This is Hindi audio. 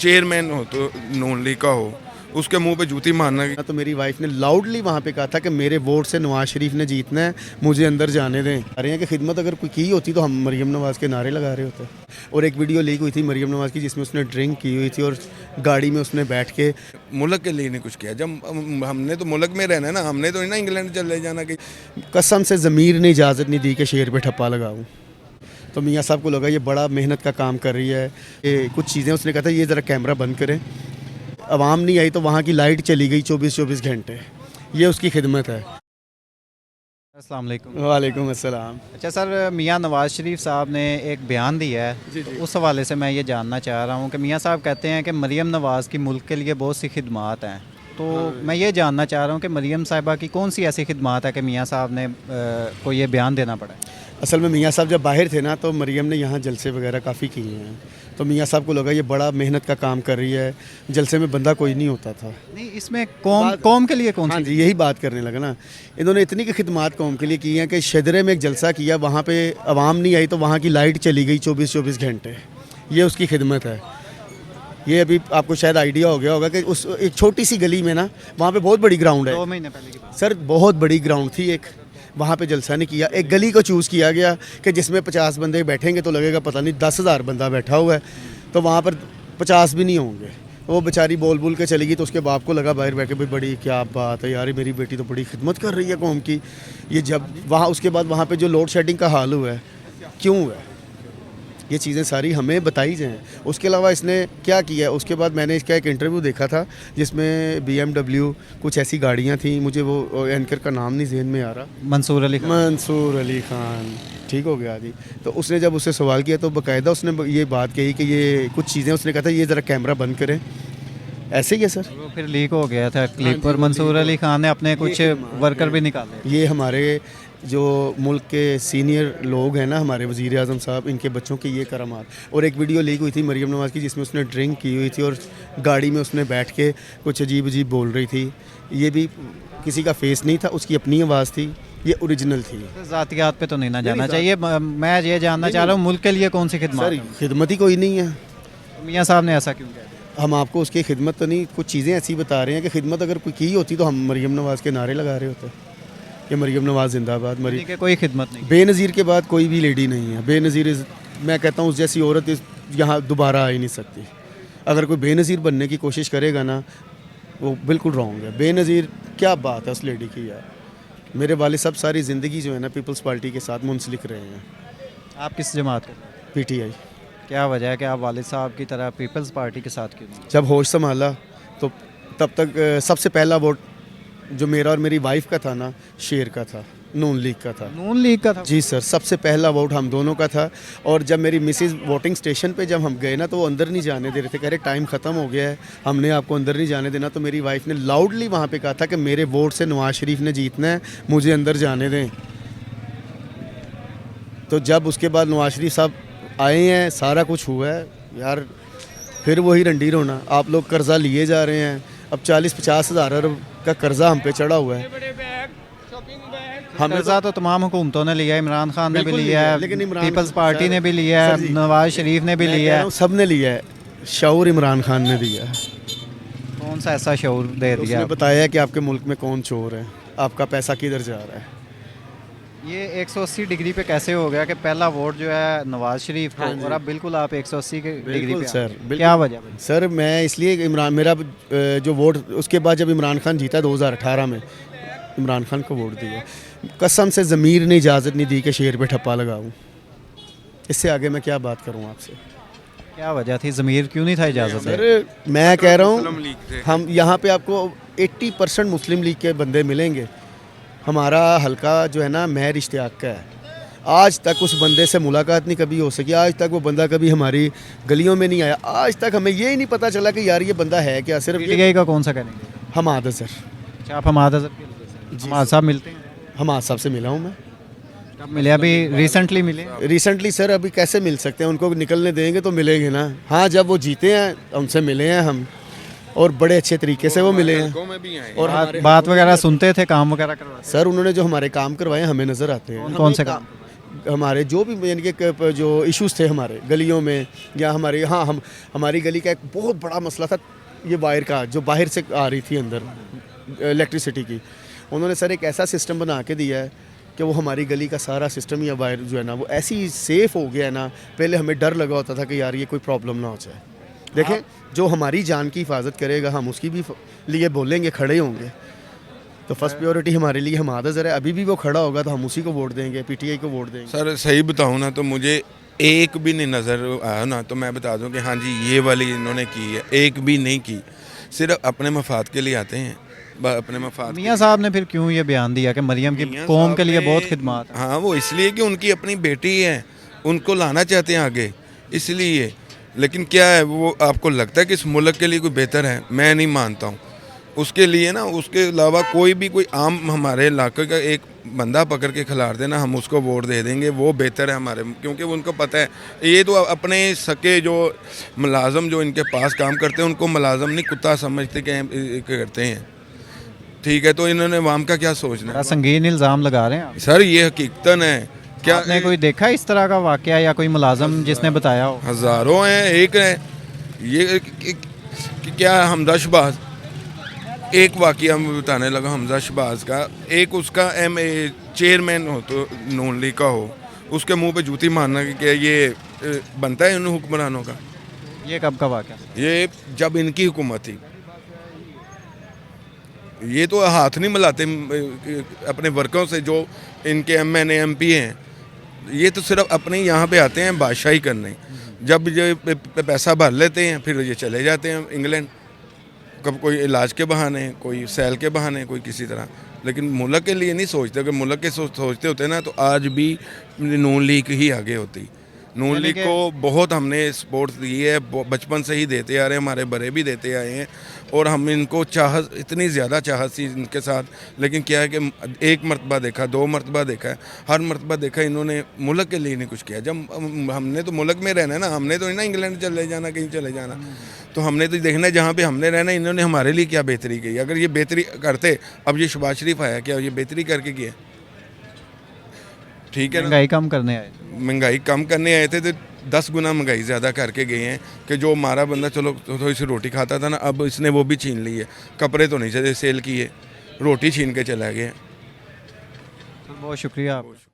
चेयरमैन हो तो नून लीग का हो, उसके मुंह पे जूती मारना। तो मेरी वाइफ ने लाउडली वहाँ पे कहा था कि मेरे वोट से नवाज शरीफ ने जीतना है, मुझे अंदर जाने दें। कह रहे हैं कि खिदमत अगर कोई की होती तो हम मरीम नवाज़ के नारे लगा रहे होते। और एक वीडियो लीक हुई थी मरीम नवाज़ की जिसमें उसने ड्रिंक की हुई थी और गाड़ी में उसने बैठ के मुल्क के लिए नहीं कुछ किया। जब हमने तो मुल्क में रहना है ना, हमने तो ना इंग्लैंड चले जाना कि कसम से ज़मीर ने इजाज़त नहीं दी कि शेर पे ठप्पा लगाऊँ। तो मियाँ साहब को लगा ये बड़ा मेहनत का काम कर रही है, ये कुछ चीज़ें उसने कहा था ये ज़रा कैमरा बंद करें। आवाम नहीं आई तो वहाँ की लाइट चली गई 24-24 घंटे। ये उसकी खिदमत है। अस्सलाम वालेकुम। वालेकुम अस्सलाम। अच्छा सर, मियाँ नवाज़ शरीफ साहब ने एक बयान दिया है, तो उस हवाले से मैं ये जानना चाह रहा हूँ कि मियाँ साहब कहते हैं कि मरीम नवाज़ की मुल्क के लिए बहुत सी खिदमात हैं। तो मैं ये जानना चाह रहा हूँ कि मरीम साहिबा की कौन सी ऐसी खिदमात है कि मियाँ साहब ने को ये बयान देना पड़ा। असल में मियाँ साहब जब बाहर थे ना तो मरीम ने यहाँ जलसे वगैरह काफ़ी किए हैं। तो मियाँ साहब को लगा ये बड़ा मेहनत का काम कर रही है, जलसे में बंदा कोई नहीं होता था। नहीं, इसमें कौम के लिए कौन सी? हाँ जी, यही बात करने लगा ना। इन्होंने इतनी की खिदमात कौम के लिए की हैं कि शदरे में एक जलसा किया, वहाँ पे आवाम नहीं आई तो वहाँ की लाइट चली गई 24-24 घंटे। ये उसकी खिदमत है। ये अभी आपको शायद आइडिया हो गया होगा कि उस एक छोटी सी गली में ना वहाँ पे बहुत बड़ी ग्राउंड है। 2 महीने पहले की बात। सर बहुत बड़ी ग्राउंड थी एक, वहाँ पे जलसा नहीं किया। एक गली को चूज़ किया गया कि जिसमें 50 बंदे बैठेंगे तो लगेगा पता नहीं 10,000 बंदा बैठा हुआ है, तो वहाँ पर 50 भी नहीं होंगे। वो बेचारी बोल बोल के चली गई तो उसके बाप को लगा बाहर बैठ के भाई बड़ी क्या बात है यार, मेरी बेटी तो बड़ी खिदमत कर रही है कौम की। ये जब वहाँ उसके बाद वहाँ पे जो लोड शेडिंग का हाल हुआ है, क्यों हुआ है, ये चीज़ें सारी हमें बताई जाएँ। उसके अलावा इसने क्या किया है, उसके बाद मैंने इसका एक इंटरव्यू देखा था जिसमें BMW कुछ ऐसी गाड़ियाँ थी, मुझे वो एंकर का नाम नहीं ज़हन में आ रहा, मंसूर अली खान, ठीक हो गया जी। तो उसने जब उससे सवाल किया तो बाकायदा उसने ये बात कही कि ये कुछ चीज़ें उसने कहा था ये ज़रा कैमरा बंद करें। ऐसे ही है सर। वो फिर लीक हो गया था क्लिप पर, मंसूर अली खान ने अपने कुछ वर्कर भी निकाले। ये हमारे जो मुल्क के सीनियर लोग हैं ना, हमारे वज़ीर आज़म साहब, इनके बच्चों के ये करामात। और एक वीडियो लीक हुई थी मरीम नवाज़ की जिसमें उसने ड्रिंक की हुई थी और गाड़ी में उसने बैठ के कुछ अजीब अजीब बोल रही थी। ये भी किसी का फेस नहीं था, उसकी अपनी आवाज़ थी, ये ओरिजिनल थी। ज़ातियात पे तो नहीं ना जाना चाहिए। मैं ये जानना चाह रहा हूँ मुल्क के लिए कौन सी खिदमत सर खिदमत ही कोई नहीं है। मियाँ साहब ने ऐसा क्यों किया? हम आपको उसकी खिदमत तो नहीं, कुछ चीज़ें ऐसी बता रहे हैं कि खिदमत अगर कोई की होती तो हम मरीम नवाज़ के नारे लगा रहे होते कि मरीम नवाज़ जिंदाबाद। ठीक है, कोई खिदमत नहीं। बेनज़ीर के बाद कोई भी लेडी नहीं है। बेनज़ीर मैं कहता हूँ उस जैसी औरत यहाँ दोबारा आ ही नहीं सकती। अगर कोई बेनज़ीर बनने की कोशिश करेगा ना, वो बिल्कुल रॉन्ग है। बेनज़ीर क्या बात है उस लेडी की यार। मेरे वाले सब सारी ज़िंदगी जो है ना पीपल्स पार्टी के साथ मुंसलिक रहे हैं। आप किस जमात के? PTI। क्या वजह है कि आप वालिद साहब की तरह पीपल्स पार्टी के साथ क्यों नहीं? जब होश संभाला तो तब तक सबसे पहला वोट जो मेरा और मेरी वाइफ का था ना, शेर का था, नून लीग का था। नून लीग का था? जी सर, सबसे पहला वोट हम दोनों का था। और जब मेरी मिसेज़ वोटिंग स्टेशन पे जब हम गए ना तो वो अंदर नहीं जाने दे रहे थे, कह रहे टाइम ख़त्म हो गया है, हमने आपको अंदर नहीं जाने देना। तो मेरी वाइफ ने लाउडली वहाँ पे कहा था कि मेरे वोट से नवाज शरीफ ने जीतना है, मुझे अंदर जाने दें। तो जब उसके बाद नवाज शरीफ साहब आए हैं, सारा कुछ हुआ है यार, फिर वही रंडी रोना। आप लोग कर्जा लिए जा रहे हैं, अब 40-50 हज़ार अरब का कर्जा हम पे चढ़ा हुआ है। कर्जा तो तमाम हुकूमतों ने लिया है, इमरान खान ने भी लिया है, लेकिन पीपल्स पार्टी ने भी लिया है, नवाज शरीफ ने भी लिया है, सब ने लिया है। शऊर इमरान खान ने दिया है। कौन सा ऐसा शऊर दे दिया? उसने बताया कि आपके मुल्क में कौन चोर है, आपका पैसा किधर जा रहा है। ये 180 डिग्री पे कैसे हो गया कि पहला वोट जो है नवाज शरीफ को, और अब बिल्कुल आप 180 के डिग्री पे सर, क्या वजह भाई? सर मैं इसलिए इमरान, मेरा जो वोट उसके बाद जब इमरान खान जीता 2018 में, इमरान खान को वोट दिया। कसम से ज़मीर ने इजाज़त नहीं दी कि शेर पे ठप्पा लगाऊं। इससे आगे मैं क्या बात करूं आपसे। क्या वजह थी? ज़मीर क्यों नहीं था इजाज़त? सर मैं कह रहा हूँ हम यहाँ पे आपको 80% मुस्लिम लीग के बंदे मिलेंगे। हमारा हल्का जो है ना महर इश्तियाक का है। आज तक उस बंदे से मुलाकात नहीं कभी हो सकी, आज तक वो बंदा कभी हमारी गलियों में नहीं आया, आज तक हमें ये ही नहीं पता चला कि यार ये बंदा है क्या। सिर्फ PTI का कौन सा करेंगे? हमाद अज़हर। अच्छा, आप हमाद साहब मिलते हैं? हमाद साहब से मिला हूँ मैं। कब मिले? अभी रिसेंटली मिले? रिसेंटली सर, अभी कैसे मिल सकते हैं, उनको निकलने देंगे तो मिलेंगे ना। हाँ, जब वो जीते हैं उनसे मिले हैं हम, और बड़े अच्छे तरीके से वो मिले हैं। और बात वगैरह सुनते थे, काम वगैरह करवाते? सर उन्होंने जो हमारे काम करवाए हमें नज़र आते हैं। कौन से काम? हमारे जो भी यानी कि जो इश्यूज़ थे हमारे गलियों में या हमारे हमारी गली का एक बहुत बड़ा मसला था ये वायर का जो बाहर से आ रही थी अंदर इलेक्ट्रिसिटी की। उन्होंने सर एक ऐसा सिस्टम बना के दिया है कि वो हमारी गली का सारा सिस्टम या वायर जो है ना वो ऐसी सेफ़ हो गया है ना। पहले हमें डर लगा होता था कि यार ये कोई प्रॉब्लम ना हो जाए। देखें जो हमारी जान की हिफाजत करेगा हम उसकी भी लिए बोलेंगे, खड़े होंगे। तो फर्स्ट प्रायोरिटी हमारे लिए हम आदर है। अभी भी वो खड़ा होगा तो हम उसी को वोट देंगे, पीटीआई को वोट देंगे। सर सही बताऊँ ना तो मुझे एक भी नहीं नज़र आया ना तो मैं बता दूं कि हाँ जी ये वाली इन्होंने की है, एक भी नहीं की। सिर्फ अपने मफाद के लिए आते हैं, अपने मफाद। मियाँ साहब ने फिर क्यों ये बयान दिया कि मरियम की मियां कौम साहब के लिए ने- बहुत खिदमत है? हाँ वो इसलिए कि उनकी अपनी बेटी है, उनको लाना चाहते हैं आगे, इसलिए। लेकिन क्या है वो आपको लगता है कि इस मुल्क के लिए कोई बेहतर है? मैं नहीं मानता हूँ। उसके लिए ना उसके अलावा कोई भी कोई आम हमारे इलाके का एक बंदा पकड़ के खिलाड़ देना हम उसको वोट दे देंगे, वो बेहतर है हमारे, क्योंकि उनको पता है ये तो अपने सके जो मुलाजम जो इनके पास काम करते हैं उनको मुलाजम नहीं कुत्ता समझते कि करते हैं। ठीक है, तो इन्होंने वाम का क्या सोचना बड़ा है? संगीन इल्ज़ाम लगा रहे हैं आप। सर ये हकीकतन है। क्या आपने कोई देखा इस तरह का वाकया या कोई मुलाजम जिसने बताया हो? हज़ारों हैं, एक है ये क्या हमजा शहबाज, एक वाक़या मैं बताने लगा हमजा शहबाज का। एक उसका चेयरमैन हो तो नून लीग का हो, उसके मुंह पे जूती मारना कि ये बनता है इन हुक्मरानों का। ये कब का वाकया? ये जब इनकी हुकूमत थी, ये तो हाथ नहीं मिलाते अपने वर्करों से जो इनके एमएनए एमपी हैं। ये तो सिर्फ अपने यहाँ पे आते हैं बादशाही करने। जब ये पैसा भर लेते हैं फिर ये चले जाते हैं इंग्लैंड, कब कोई इलाज के बहाने, कोई सैल के बहाने, कोई किसी तरह। लेकिन मुल्क के लिए नहीं सोचते। अगर मुल्क के सोचते होते ना तो आज भी नून लीग ही आगे होती। नून लीग को बहुत हमने सपोर्ट दी है, बचपन से ही देते आ रहे हैं, हमारे बड़े भी देते आए हैं और हम इनको चाहत, इतनी ज़्यादा चाहत थी इनके साथ। लेकिन क्या है कि एक मरतबा देखा, दो मरतबा देखा है, हर मरतबा देखा इन्होंने मुल्क के लिए नहीं कुछ किया। जब हमने तो मुल्क में रहना है ना, हमने तो नहीं ना इंग्लैंड चले जाना, कहीं चले जाना। तो हमने तो देखना है जहाँ पे हमने रहना, इन्होंने हमारे लिए क्या बेहतरी की। अगर ये बेहतरी करते, अब ये शहबाज शरीफ आया, क्या ये बेहतरी करके किया? ठीक है ना, महंगाई कम करने आए। महंगाई कम करने आए थे तो 10 गुना महंगाई ज़्यादा करके गए हैं कि जो हमारा बंदा चलो थोड़ी सी रोटी खाता था ना, अब इसने वो भी छीन ली है। कपड़े तो नहीं चले सेल किए, रोटी छीन के चला गया। बहुत शुक्रिया आपका।